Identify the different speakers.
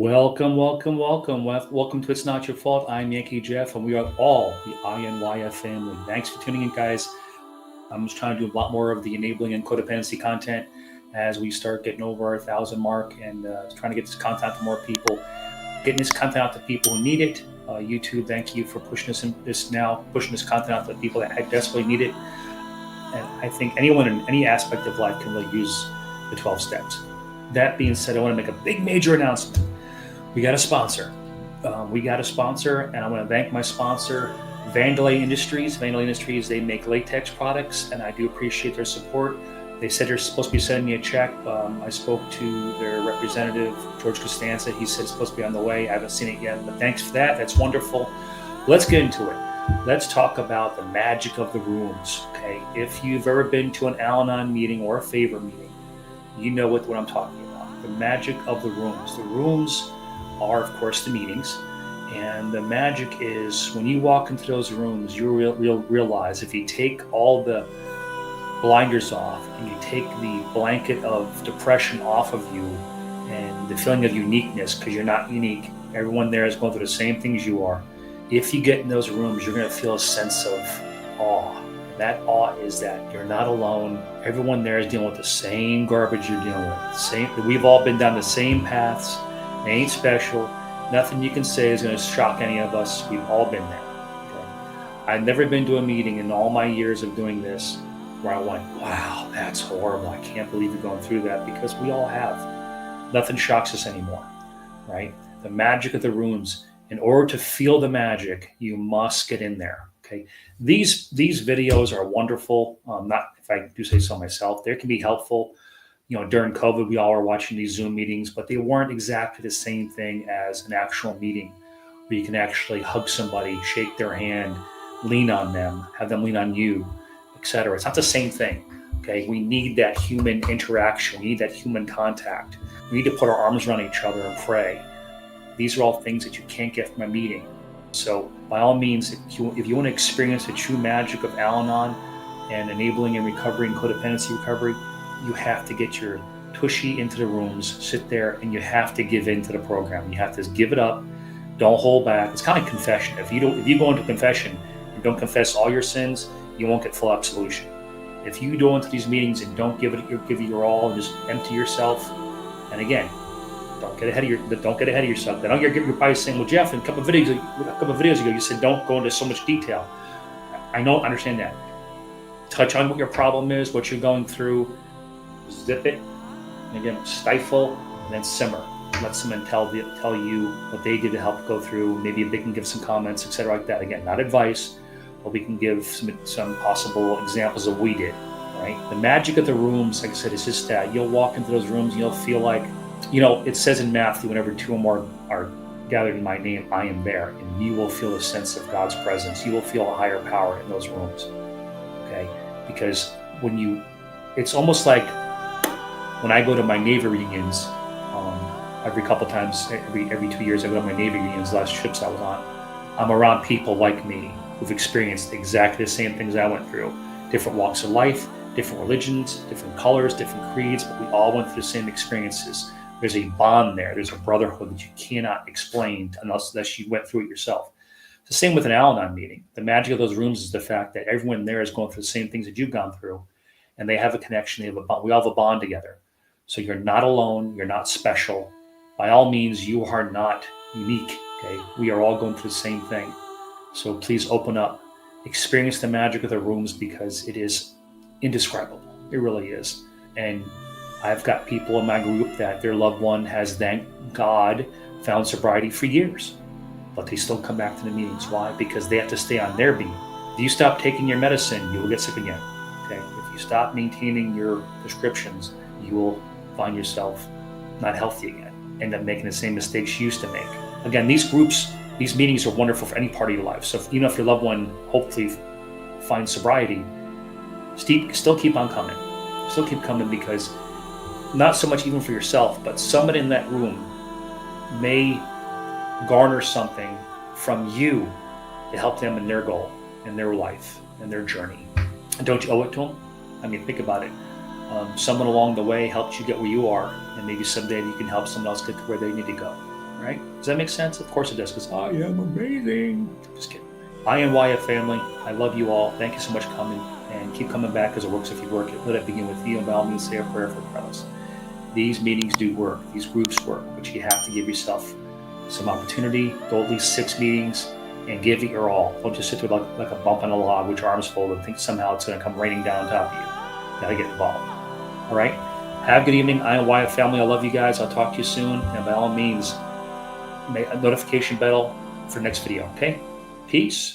Speaker 1: Welcome, welcome, welcome. Welcome to It's Not Your Fault. I'm Yankee Jeff, and we are all the INYF family. Thanks for tuning in, guys. I'm just trying to do a lot more of the enabling and codependency content as we start getting over our 1,000 mark and trying to get this content to more people, getting this content out to people who need it. YouTube, thank you for pushing pushing this content out to people that desperately need it. And I think anyone in any aspect of life can really use the 12 steps. That being said, I want to make a big major announcement. We got a sponsor. And I want to thank my sponsor, Vandalay Industries. Vandalay Industries, they make latex products, and I do appreciate their support. They said they're supposed to be sending me a check. I spoke to their representative, George Costanza. He said it's supposed to be on the way. I haven't seen it yet, but thanks for that. That's wonderful. Let's get into it. Let's talk about the magic of the rooms, okay? If you've ever been to an AL-ANON meeting or a favor meeting, you know what I'm talking about. The magic of the rooms. The rooms are, of course, the meetings. And the magic is when you walk into those rooms, you realize if you take all the blinders off and you take the blanket of depression off of you and the feeling of uniqueness, because you're not unique. Everyone there is going through the same things you are. If you get in those rooms, you're going to feel a sense of awe. That awe is that you're not alone. Everyone there is dealing with the same garbage you're dealing with. We've all been down the same paths. They ain't special. Nothing you can say is going to shock any of us. We've all been there. Okay? I've never been to a meeting in all my years of doing this where I went, wow, that's horrible. I can't believe you're going through that, because we all have. Nothing shocks us anymore, right? The magic of the rooms. In order to feel the magic, you must get in there. Okay, these videos are wonderful. Not, if I do say so myself, they can be helpful. You know, during COVID, we all were watching these Zoom meetings, but they weren't exactly the same thing as an actual meeting where you can actually hug somebody, shake their hand, lean on them, have them lean on you, etc. It's not the same thing. Okay, we need that human interaction. We need that human contact. We need to put our arms around each other and pray. These are all things that you can't get from a meeting. So by all means, if you want to experience the true magic of Al-Anon and enabling and recovery and codependency recovery, you have to get your tushy into the rooms, sit there, and you have to give in to the program. You have to give it up. Don't hold back. It's kind of like confession. If you go into confession and don't confess all your sins, you won't get full absolution. If you go into these meetings and don't give it your all and just empty yourself, and again, don't get ahead of yourself. Then you're probably saying, well, Jeff, a couple of videos ago, you said don't go into so much detail. I understand that. Touch on what your problem is, what you're going through, zip it, and again, stifle, and then simmer. Let someone tell you what they did to help go through. Maybe they can give some comments, etc., like that. Again, not advice, but we can give some possible examples of what we did, right? The magic of the rooms, like I said, is just that you'll walk into those rooms and you'll feel like, you know, it says in Matthew, whenever two or more are gathered in my name, I am there. And you will feel a sense of God's presence. You will feel a higher power in those rooms, okay? Because it's almost like when I go to my Navy reunions, every couple times, every 2 years, I go to my Navy reunions, last trips I was on, I'm around people like me who've experienced exactly the same things I went through. Different walks of life, different religions, different colors, different creeds, but we all went through the same experiences. There's a bond there. There's a brotherhood that you cannot explain unless you went through it yourself. It's the same with an Al-Anon meeting. The magic of those rooms is the fact that everyone there is going through the same things that you've gone through, and they have a connection. We all have a bond together. So you're not alone. You're not special. By all means, you are not unique. Okay, we are all going through the same thing. So please open up, experience the magic of the rooms, because it is indescribable. It really is. And I've got people in my group that their loved one has, thank God, found sobriety for years, but they still come back to the meetings. Why? Because they have to stay on their beam. If you stop taking your medicine, you will get sick again. Okay. If you stop maintaining your prescriptions, you will find yourself not healthy again. End up making the same mistakes you used to make. Again, these meetings are wonderful for any part of your life. So if your loved one hopefully finds sobriety, still keep on coming. Still keep coming, because not so much even for yourself, but someone in that room may garner something from you to help them in their goal, in their life, in their journey. And don't you owe it to them? I mean, think about it. Someone along the way helped you get where you are, and maybe someday you can help someone else get to where they need to go. right? Does that make sense? Of course it does, because I am amazing. Just kidding. INYF family, I love you all. Thank you so much for coming, and keep coming back because it works if you work it. Let it begin with you, and by all means say a prayer for Carlos. These meetings do work. These groups work, but you have to give yourself some opportunity. Go at least 6 meetings and give it your all. Don't just sit there like a bump on a log with your arms folded and think somehow it's going to come raining down on top of you. You got to get involved. All right? Have a good evening. I am Wyatt family. I love you guys. I'll talk to you soon. And by all means, make a notification bell for next video. Okay? Peace.